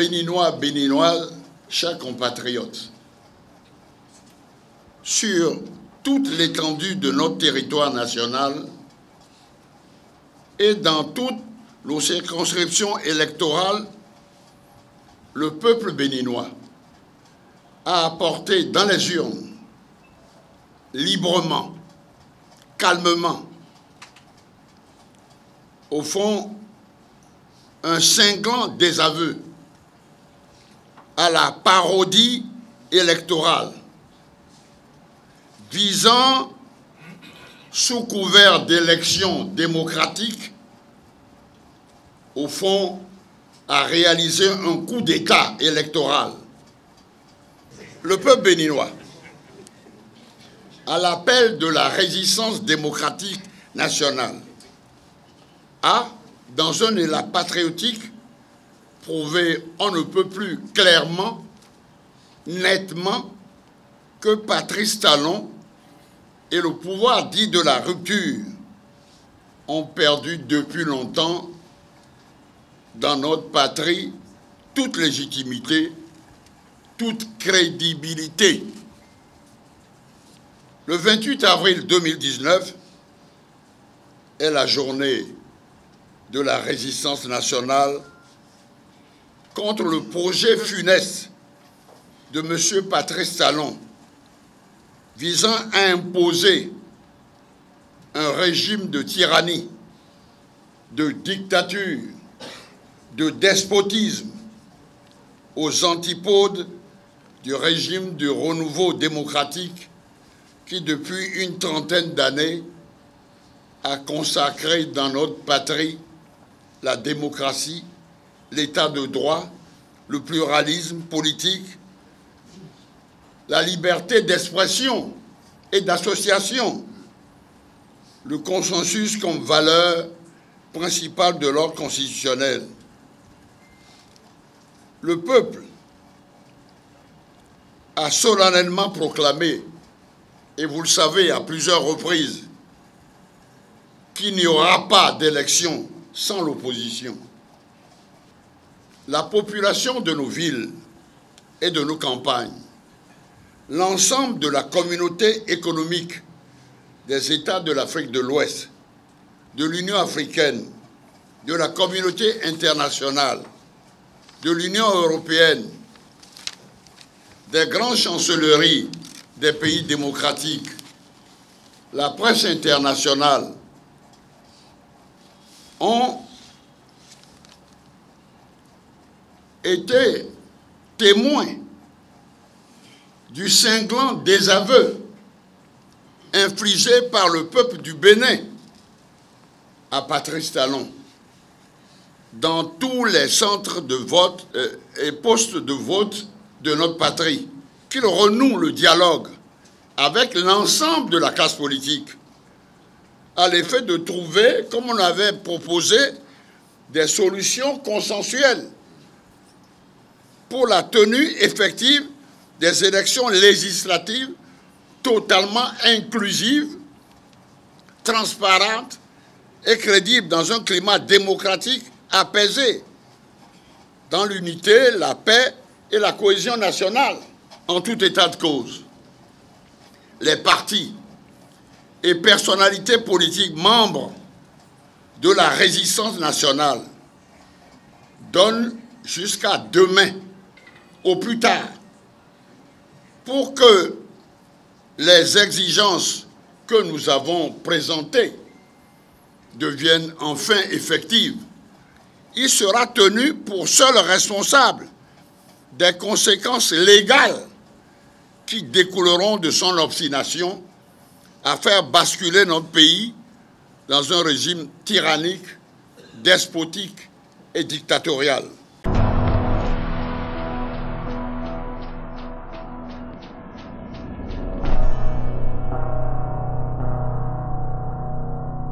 Béninois, Béninoises, chers compatriotes, sur toute l'étendue de notre territoire national et dans toutes nos circonscriptions électorales, le peuple béninois a apporté dans les urnes, librement, calmement, au fond, un cinglant désaveu à la parodie électorale visant, sous couvert d'élections démocratiques, au fond, à réaliser un coup d'État électoral. Le peuple béninois, à l'appel de la résistance démocratique nationale, a, dans un élan patriotique, prouvé on ne peut plus clairement, nettement, que Patrice Talon et le pouvoir dit de la rupture ont perdu depuis longtemps dans notre patrie toute légitimité, toute crédibilité. Le 28 avril 2019 est la journée de la résistance nationale contre le projet funeste de M. Patrice Talon visant à imposer un régime de tyrannie, de dictature, de despotisme aux antipodes du régime du renouveau démocratique qui, depuis une trentaine d'années, a consacré dans notre patrie la démocratie, l'état de droit, le pluralisme politique, la liberté d'expression et d'association, le consensus comme valeur principale de l'ordre constitutionnel. Le peuple a solennellement proclamé, et vous le savez à plusieurs reprises, qu'il n'y aura pas d'élection sans l'opposition. La population de nos villes et de nos campagnes, l'ensemble de la communauté économique des États de l'Afrique de l'Ouest, de l'Union africaine, de la communauté internationale, de l'Union européenne, des grandes chancelleries des pays démocratiques, la presse internationale ont été témoins du cinglant désaveu infligé par le peuple du Bénin à Patrice Talon dans tous les centres de vote et postes de vote de notre patrie, qu'il renoue le dialogue avec l'ensemble de la classe politique à l'effet de trouver, comme on avait proposé, des solutions consensuelles pour la tenue effective des élections législatives totalement inclusives, transparentes et crédibles dans un climat démocratique apaisé, dans l'unité, la paix et la cohésion nationale, en tout état de cause. Les partis et personnalités politiques membres de la résistance nationale donnent jusqu'à demain, au plus tard, pour que les exigences que nous avons présentées deviennent enfin effectives. Il sera tenu pour seul responsable des conséquences légales qui découleront de son obstination à faire basculer notre pays dans un régime tyrannique, despotique et dictatorial.